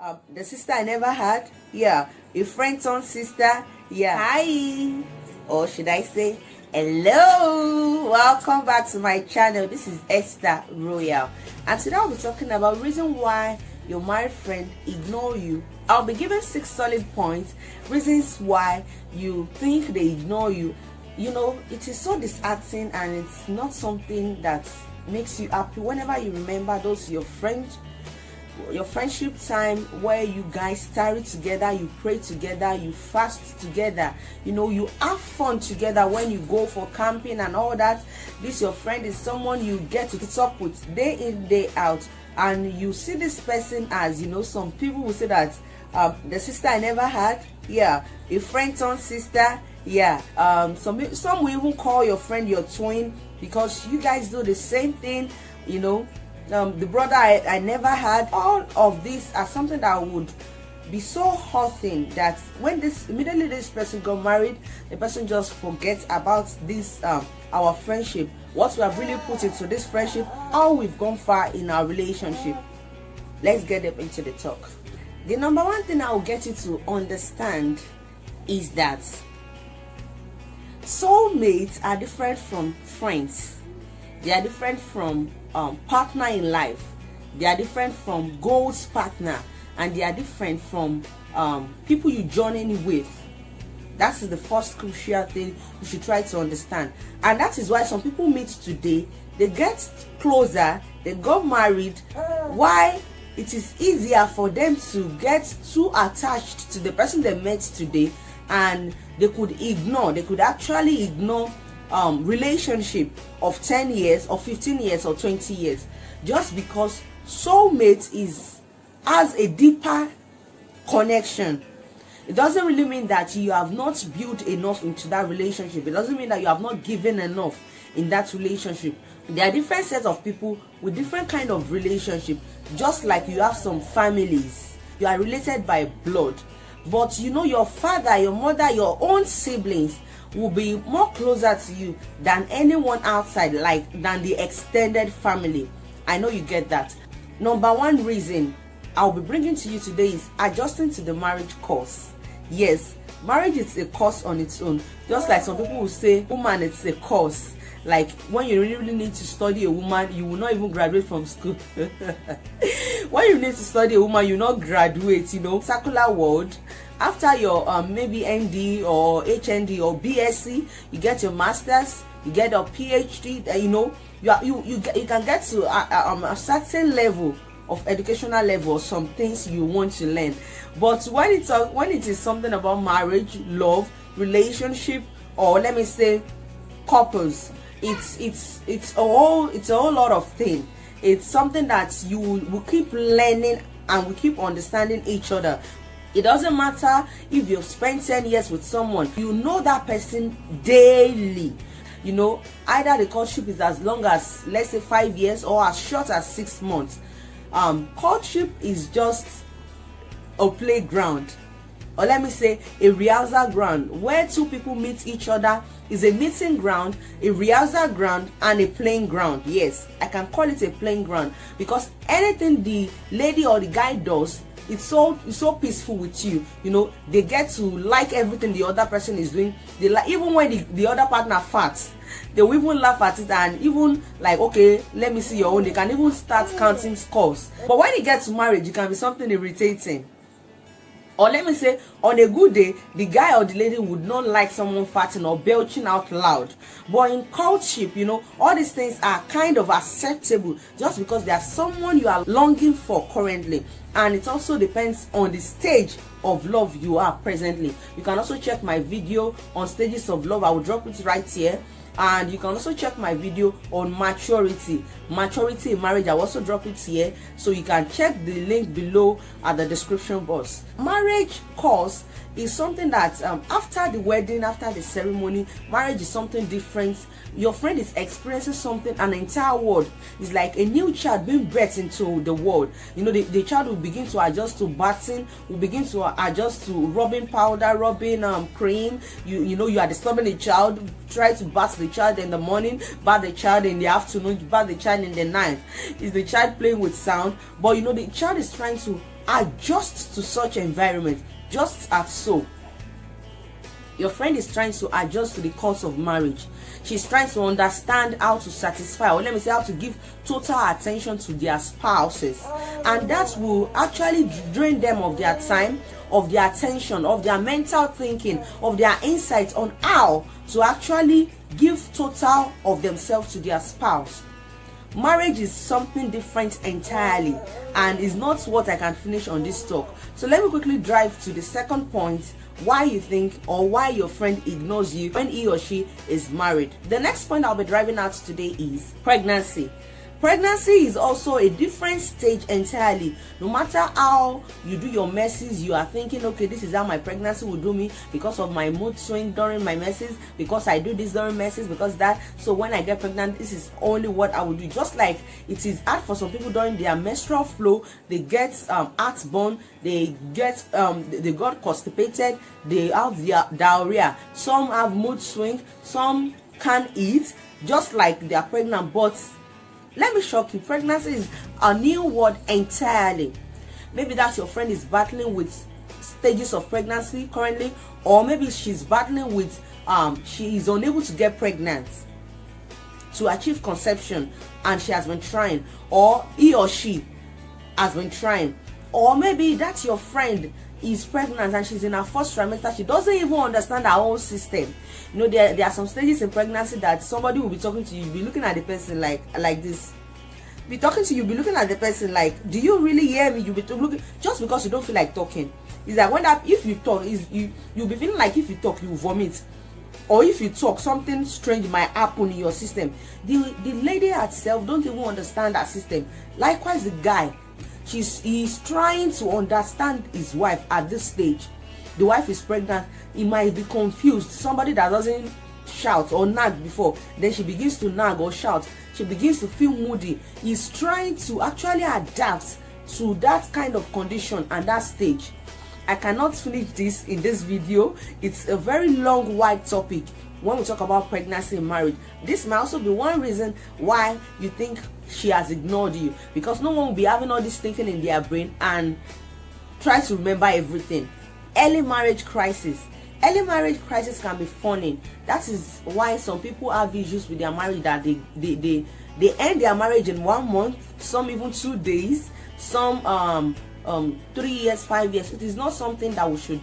The sister I never had. Yeah, a friend turned sister. Yeah, hi, or should I say hello? Welcome back to my channel. This is Esther Royal, and today I'll be talking about reason why your married friend ignore you. I'll be giving 6 solid points, reasons why you think they ignore you. You know, it is so disheartening, and it's not something that makes you happy whenever you remember those your friendship time where you guys tarry together, you pray together, you fast together, you know, you have fun together when you go for camping and all that. This your friend is someone you get to talk with day in, day out, and you see this person as, you know, some people will say that the sister I never had. Yeah, a friend turned sister. Yeah, some will even call your friend your twin because you guys do the same thing, you know. The brother I never had. All of these are something that would be so hurting that when immediately this person got married, the person just forgets about this our friendship, what we have really put into this friendship, how we've gone far in our relationship. Let's get up into the talk. The number one thing I will get you to understand is that soulmates are different from friends. They are different from partner in life. They are different from goals partner, and they are different from people you journey with. That is the first crucial thing you should try to understand, and that is why some people meet today, they get closer, they got married. Why? It is easier for them to get too attached to the person they met today, and they could actually ignore relationship of 10 years or 15 years or 20 years just because soulmate has a deeper connection. It doesn't really mean that you have not built enough into that relationship. It doesn't mean that you have not given enough in that relationship. There are different sets of people with different kind of relationship. Just like you have some families, you are related by blood, but you know your father, your mother, your own siblings will be more closer to you than anyone outside, than the extended family. I know you get that. Number one reason I'll be bringing to you today is adjusting to the marriage course. Yes, marriage is a course on its own. Just like some people will say, woman, it's a course. Like when you really need to study a woman, you will not even graduate from school. When you need to study a woman, you will not graduate, you know, circular world. After your maybe MD or HND or BSc, you get your masters, you get your PhD. You know, you can get to a certain level of educational level, or some things you want to learn. But when it is something about marriage, love, relationship, or let me say couples, it's a whole lot of things. It's something that you will keep learning and we keep understanding each other. It doesn't matter if you've spent 10 years with someone, you know that person daily. You know, either the courtship is as long as, let's say, 5 years or as short as 6 months. Courtship is just a playground, or let me say a rehearsal ground where two people meet each other. Is a meeting ground, a rehearsal ground, and a playing ground. Yes, I can call it a playing ground because anything the lady or the guy does, it's so peaceful with you. You know, they get to like everything the other person is doing. They like, even when the other partner farts, they will even laugh at it, and even like, okay, let me see your own. They can even start counting scores. But when it gets to marriage, it can be something irritating. Or let me say, on a good day, the guy or the lady would not like someone farting or belching out loud. But in courtship, you know, all these things are kind of acceptable just because there's someone you are longing for currently. And it also depends on the stage of love you are presently. You can also check my video on stages of love. I will drop it right here. And you can also check my video on maturity in marriage. I will also drop it here, so you can check the link below at the description box. Marriage course is something that after the wedding, after the ceremony, marriage is something different. Your friend is experiencing something, an entire world. It's like a new child being birthed into the world. You know, the child will begin to adjust to bathing, will begin to adjust to rubbing powder, rubbing cream. You know, you are disturbing the child. Try to bath the child in the morning, bath the child in the afternoon, bath the child in the night. Is the child playing with sound? But you know, the child is trying to adjust to such environment. Just as so, your friend is trying to adjust to the course of marriage. She's trying to understand how to satisfy, or let me say, how to give total attention to their spouses. And that will actually drain them of their time, of their attention, of their mental thinking, of their insights on how to actually give total of themselves to their spouse. Marriage is something different entirely, and is not what I can finish on this talk. So let me quickly drive to the second point, why you think or why your friend ignores you when he or she is married. The next point I'll be driving out today is pregnancy. Pregnancy is also a different stage entirely. No matter how you do your messes, you are thinking, okay, this is how my pregnancy will do me because of my mood swing during my messes, because I do this during messes, because that. So when I get pregnant, this is only what I will do. Just like it is hard for some people during their menstrual flow, they get heartburn, they got constipated, they have their diarrhea. Some have mood swing, some can't eat, just like they are pregnant. But let me shock you, pregnancy is a new word entirely. Maybe that your friend is battling with stages of pregnancy currently, or maybe she's battling with she is unable to get pregnant to achieve conception, and she has been trying, or he or she has been trying. Or maybe that your friend is pregnant and she's in her first trimester, she doesn't even understand her own system. You know, there are some stages in pregnancy that somebody will be talking to you, you'll be looking at the person like this, be talking to you, be looking at the person like, do you really hear me? You'll be looking, just because you don't feel like talking. Is that when that, if you talk, you'll be feeling like if you talk you vomit, or if you talk something strange might happen in your system. The lady herself don't even understand that system. Likewise the guy, he's trying to understand his wife at this stage. The wife is pregnant, he might be confused. Somebody that doesn't shout or nag before, then she begins to nag or shout, she begins to feel moody. He's trying to actually adapt to that kind of condition and that stage. I cannot finish this in this video. It's a very long, wide topic when we talk about pregnancy and marriage. This might also be one reason why you think she has ignored you, because no one will be having all this thinking in their brain and try to remember everything. Early marriage crisis. Early marriage crisis can be funny. That is why some people have issues with their marriage, that they end their marriage in 1 month, some even 2 days, some 3 years, 5 years. It is not something that we should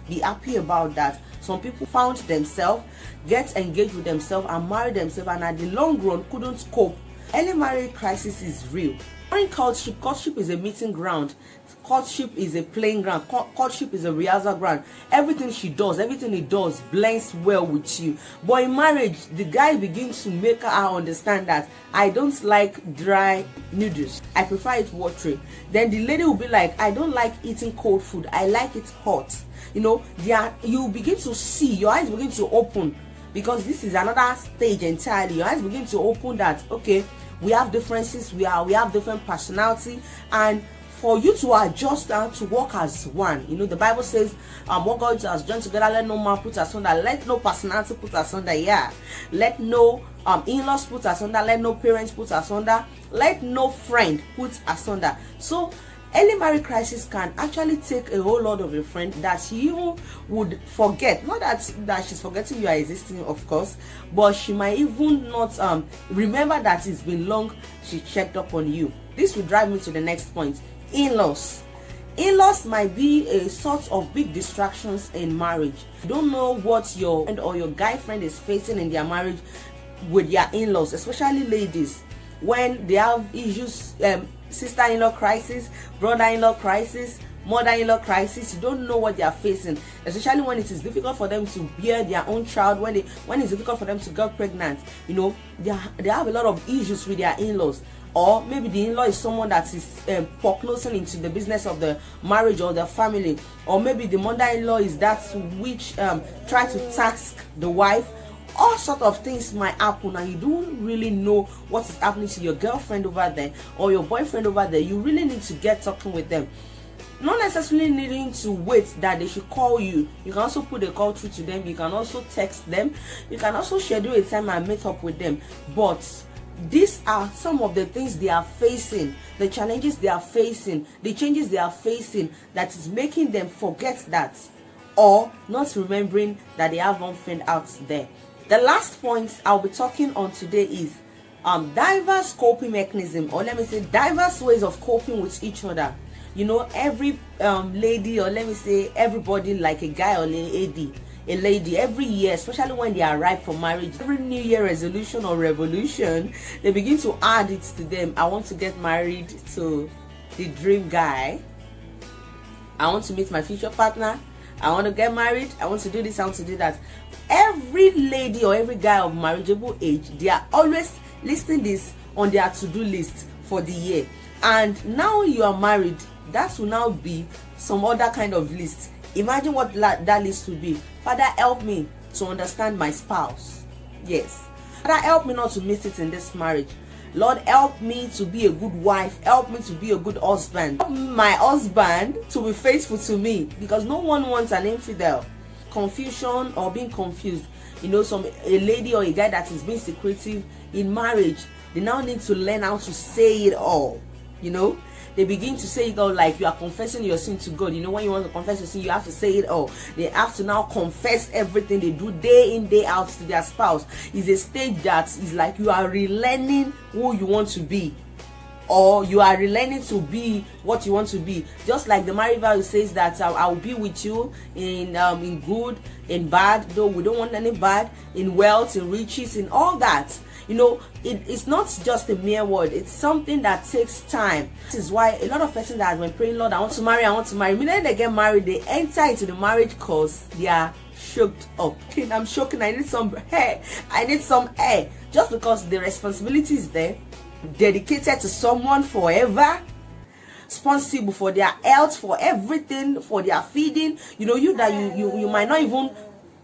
be happy about. That some people found themselves, get engaged with themselves and marry themselves, and at the long run couldn't cope. Early marriage crisis is real. During courtship is a meeting ground. Courtship is a playing ground. Courtship is a rehearsal ground. Everything she does, everything he does blends well with you. But in marriage, the guy begins to make her understand that I don't like dry noodles, I prefer it watery. Then the lady will be like, I don't like eating cold food, I like it hot. You begin to see, your eyes begin to open, because this is another stage entirely. Your eyes begin to open that, okay, we have differences, we have different personality, and for you to adjust and to work as one. The Bible says, what God has joined together, let no man put asunder. Let no personality put asunder. Yeah. Let no in-laws put asunder. Let no parents put asunder. Let no friend put asunder. So early marriage crisis can actually take a whole lot of your friend that she even would forget. Not that she's forgetting you are existing, of course, but she might even not remember that it's been long she checked up on you. This will drive me to the next point. In-laws. In-laws might be a sort of big distractions in marriage. You don't know what your friend or your guy friend is facing in their marriage with their in-laws, especially ladies, when they have issues, sister-in-law crisis, brother-in-law crisis, mother-in-law crisis. You don't know what they are facing, especially when it is difficult for them to bear their own child, when it's difficult for them to get pregnant. They have a lot of issues with their in-laws. Or maybe the in-law is someone that is foreclosing into the business of the marriage or the family. Or maybe the mother-in-law is that which try to tax the wife. All sort of things might happen, and you don't really know what is happening to your girlfriend over there or your boyfriend over there. You really need to get talking with them. Not necessarily needing to wait that they should call you. You can also put a call through to them. You can also text them. You can also schedule a time and meet up with them. But these are some of the things they are facing, the challenges they are facing, the changes they are facing, that is making them forget that, or not remembering that they have one friend out there. The last point I'll be talking on today is diverse coping mechanism, or let me say diverse ways of coping with each other. You know, every lady, or let me say everybody, like a guy or a lady, every year, especially when they arrive for marriage, every New Year resolution or revolution, they begin to add it to them. I want to get married to the dream guy. I want to meet my future partner. I want to get married. I want to do this. I want to do that. Every lady or every guy of marriageable age, they are always listing this on their to-do list for the year. And now you are married, that will now be some other kind of list. Imagine what that list will be. Father, help me to understand my spouse. Yes. Father, help me not to miss it in this marriage. Lord, help me to be a good wife. Help me to be a good husband. Help my husband to be faithful to me, because no one wants an infidel. Confusion or being confused. You know, a lady or a guy that is being secretive in marriage, they now need to learn how to say it all. You know, they begin to say it all, like you are confessing your sin to God. You know, when you want to confess your sin, you have to say it all. They have to now confess everything they do day in, day out to their spouse. It's a stage that is like you are relearning who you want to be, or you are relearning to be what you want to be. Just like the marriage vow says that I will be with you in good, in bad, though we don't want any bad, in wealth, in riches, in all that. You know, it's not just a mere word. It's something that takes time. This is why a lot of persons that have been praying, Lord, I want to marry, I want to marry. Immediately they get married, they enter into the marriage course, they are choked up. I'm choking, I need some hair. I need some air. Just because the responsibility is there, dedicated to someone forever, responsible for their health, for everything, for their feeding. You know, you might not even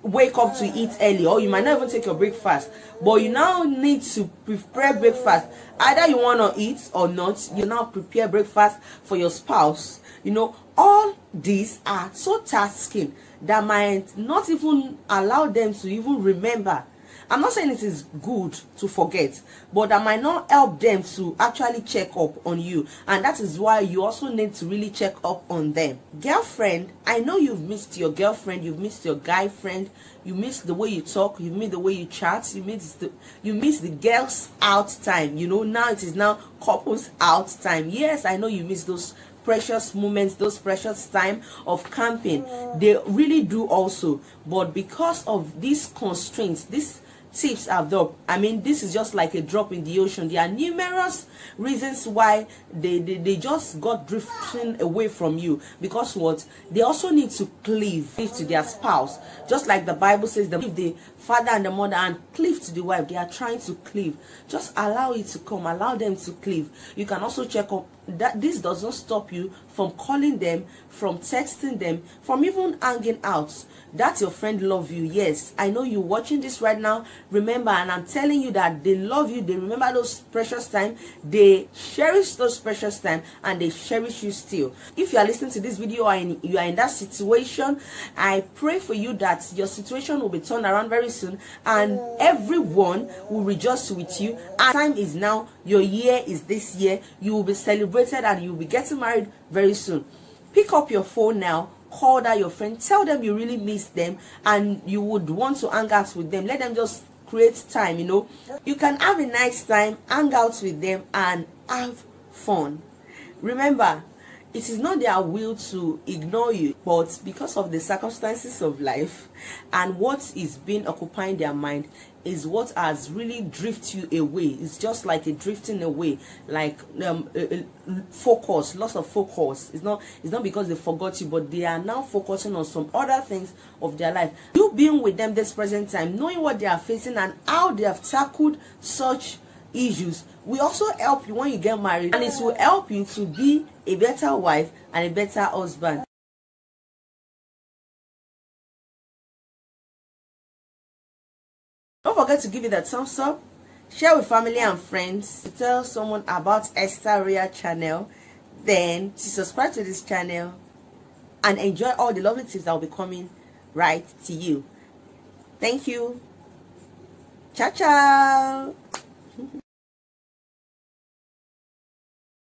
wake up to eat early, or you might not even take your breakfast, but you now need to prepare breakfast. Either you want to eat or not, you now prepare breakfast for your spouse. You know, all these are so tasking that might not even allow them to even remember. I'm not saying it is good to forget, but that might not help them to actually check up on you. And that is why you also need to really check up on them. Girlfriend, I know you've missed your girlfriend, you've missed your guy friend, you miss the way you talk, you miss the way you chat, you miss the girls out time. You know, now it is now couples out time. Yes, I know you miss those precious moments, those precious time of camping. They really do also. But because of these constraints, these tips are there. I mean, this is just like a drop in the ocean. There are numerous reasons why they just got drifting away from you, because what, they also need to cleave to their spouse. Just like the Bible says, the father and the mother and cleave to the wife. They are trying to cleave. Just allow it to come, allow them to cleave. You can also check up that this does not stop you from calling them, from texting them, from even hanging out. That your friend love you. Yes, I know you watching this right now. Remember, and I'm telling you that they love you. They remember those precious time. They cherish those precious time, and they cherish you still. If you are listening to this video and you are in that situation, I pray for you that your situation will be turned around very soon, and everyone will rejoice with you. And time is now. Your year is this year. You will be celebrated, and you will be getting married very soon. Pick up your phone now. Call that your friend, tell them you really miss them and you would want to hang out with them. Let them just create time. You know, you can have a nice time, hang out with them and have fun. Remember, it is not their will to ignore you, but because of the circumstances of life and what is being occupying their mind is what has really drifted you away. It's just like a drifting away, like focus, loss of focus. It's not because they forgot you, but they are now focusing on some other things of their life. You being with them this present time, knowing what they are facing and how they have tackled such issues, will also help you when you get married, and it will help you to be a better wife and a better husband. Don't forget to give it that thumbs up, share with family and friends, to tell someone about Esther Ria channel, then to subscribe to this channel and enjoy all the lovely tips that will be coming right to you. Thank you. Ciao, ciao.